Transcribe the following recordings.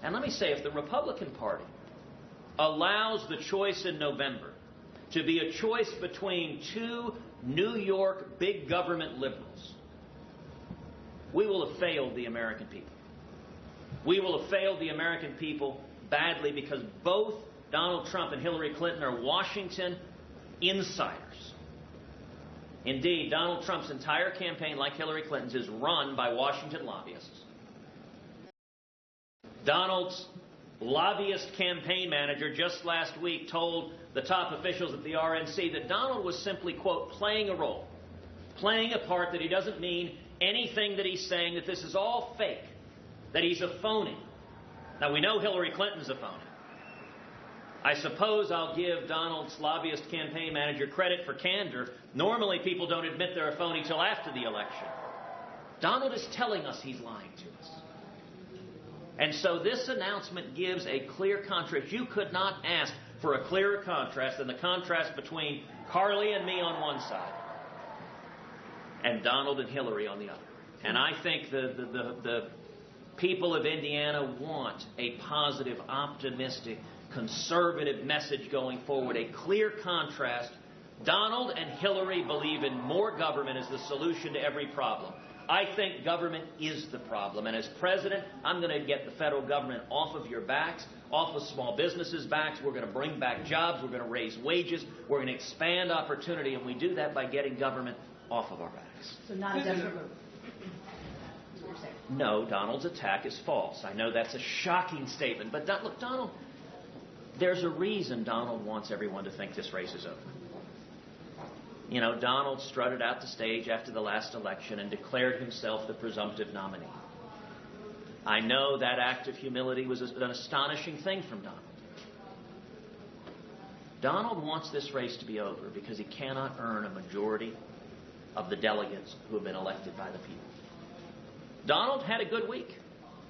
And let me say, if the Republican Party allows the choice in November to be a choice between two New York big government liberals, we will have failed the American people. We will have failed the American people badly because both Donald Trump and Hillary Clinton are Washington insiders. Indeed, Donald Trump's entire campaign, like Hillary Clinton's, is run by Washington lobbyists. Donald's lobbyist campaign manager just last week told the top officials at the RNC that Donald was simply, quote, playing a role, playing a part, that he doesn't mean anything that he's saying, that this is all fake, that he's a phony. Now, we know Hillary Clinton's a phony. I suppose I'll give Donald's lobbyist campaign manager credit for candor. Normally, people don't admit they're a phony till after the election. Donald is telling us he's lying to us. And so this announcement gives a clear contrast. You could not ask for a clearer contrast than the contrast between Carly and me on one side and Donald and Hillary on the other. And I think the people of Indiana want a positive, optimistic, conservative message going forward, a clear contrast. Donald and Hillary believe in more government as the solution to every problem. I think government is the problem. And as president, I'm going to get the federal government off of your backs, off of small businesses' backs. We're going to bring back jobs. We're going to raise wages. We're going to expand opportunity. And we do that by getting government off of our backs. So not a desperate move. No, Donald's attack is false. I know that's a shocking statement. But look, Donald, there's a reason Donald wants everyone to think this race is over. You know, Donald strutted out the stage after the last election and declared himself the presumptive nominee. I know that act of humility was an astonishing thing from Donald. Donald wants this race to be over because he cannot earn a majority of the delegates who have been elected by the people. Donald had a good week.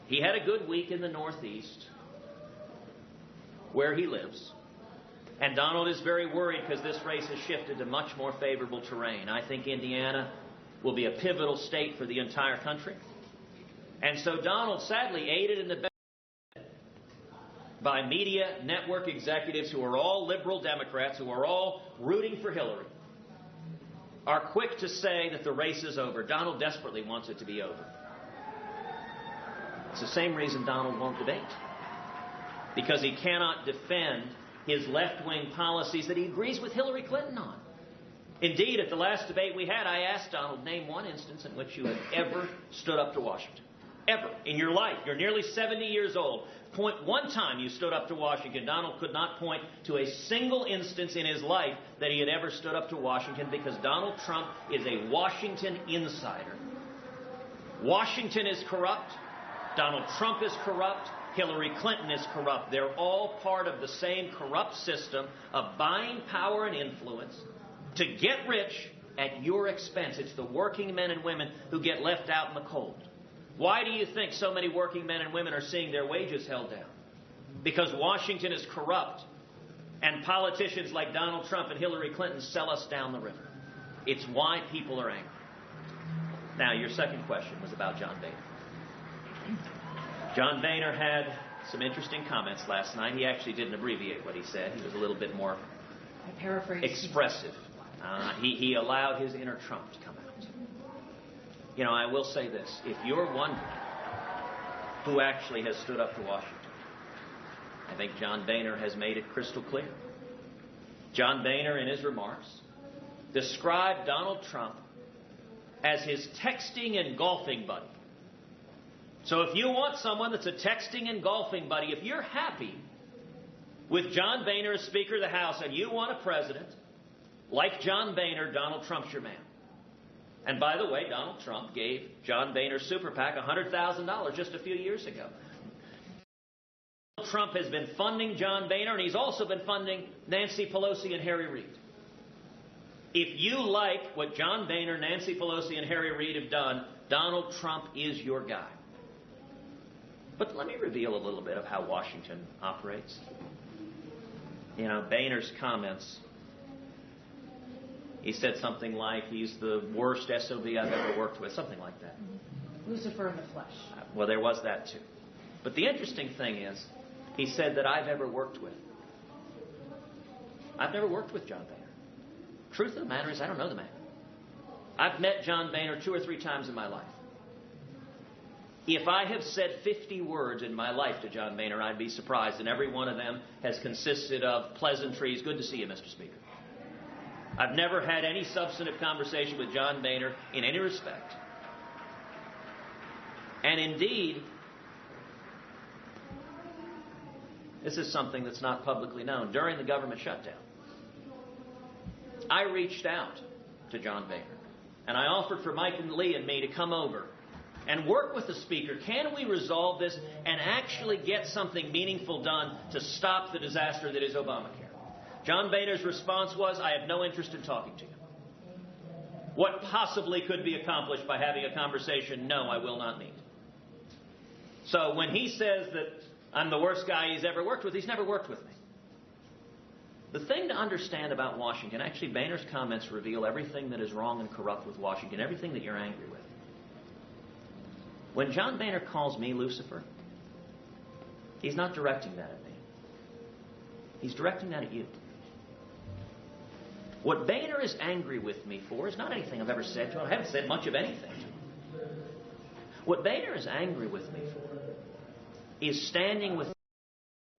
He had a good week in the Northeast, where he lives. And Donald is very worried because this race has shifted to much more favorable terrain. I think Indiana will be a pivotal state for the entire country. And so Donald, sadly, aided and abetted by media network executives who are all liberal Democrats, who are all rooting for Hillary, are quick to say that the race is over. Donald desperately wants it to be over. It's the same reason Donald won't debate, because he cannot defend his left-wing policies that he agrees with Hillary Clinton on. Indeed, at the last debate we had, I asked Donald, name one instance in which you have ever stood up to Washington. Ever. In your life. You're nearly 70 years old. Point one time you stood up to Washington. Donald could not point to a single instance in his life that he had ever stood up to Washington, because Donald Trump is a Washington insider. Washington is corrupt. Donald Trump is corrupt. Hillary Clinton is corrupt. They're all part of the same corrupt system of buying power and influence to get rich at your expense. It's the working men and women who get left out in the cold. Why do you think so many working men and women are seeing their wages held down? Because Washington is corrupt, and politicians like Donald Trump and Hillary Clinton sell us down the river. It's why people are angry. Now, your second question was about John Boehner. John Boehner had some interesting comments last night. He actually didn't abbreviate what he said. He was a little bit more expressive. He allowed his inner Trump to come out. You know, I will say this. If you're wondering who actually has stood up to Washington, I think John Boehner has made it crystal clear. John Boehner, in his remarks, described Donald Trump as his texting and golfing buddy. So if you want someone that's a texting and golfing buddy, if you're happy with John Boehner as Speaker of the House and you want a president like John Boehner, Donald Trump's your man. And by the way, Donald Trump gave John Boehner's super PAC $100,000 just a few years ago. Donald Trump has been funding John Boehner, and he's also been funding Nancy Pelosi and Harry Reid. If you like what John Boehner, Nancy Pelosi, and Harry Reid have done, Donald Trump is your guy. But let me reveal a little bit of how Washington operates. You know, Boehner's comments, he said something like, he's the worst SOB I've ever worked with, something like that. Lucifer in the flesh. Well, there was that too. But the interesting thing is, he said that I've ever worked with. I've never worked with John Boehner. Truth of the matter is, I don't know the man. I've met John Boehner 2 or 3 times in my life. If I have said 50 words in my life to John Boehner, I'd be surprised, and every one of them has consisted of pleasantries. Good to see you, Mr. Speaker. I've never had any substantive conversation with John Boehner in any respect. And indeed, this is something that's not publicly known. During the government shutdown, I reached out to John Boehner, and I offered for Mike and Lee and me to come over and work with the Speaker. Can we resolve this and actually get something meaningful done to stop the disaster that is Obamacare? John Boehner's response was, I have no interest in talking to you. What possibly could be accomplished by having a conversation? No, I will not meet. So when he says that I'm the worst guy he's ever worked with, he's never worked with me. The thing to understand about Washington, actually Boehner's comments reveal everything that is wrong and corrupt with Washington, everything that you're angry with. When John Boehner calls me Lucifer, he's not directing that at me. He's directing that at you. What Boehner is angry with me for is not anything I've ever said to him. I haven't said much of anything to him. What Boehner is angry with me for is standing with the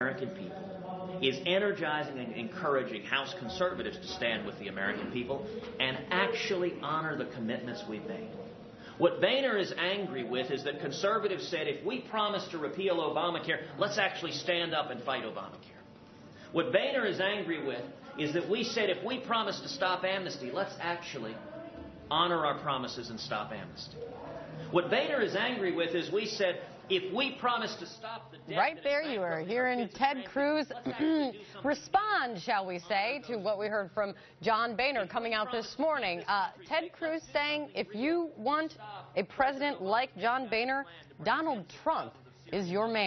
American people, is energizing and encouraging House conservatives to stand with the American people and actually honor the commitments we've made. What Boehner is angry with is that conservatives said, if we promise to repeal Obamacare, let's actually stand up and fight Obamacare. What Boehner is angry with is that we said, if we promise to stop amnesty, let's actually honor our promises and stop amnesty. What Boehner is angry with is we said, if we promise to stop the debt... Right there you are hearing Ted Cruz respond, shall we say, to what we heard from John Boehner coming out this morning. Ted Cruz saying, if you want a president like John Boehner, Donald Trump is your man.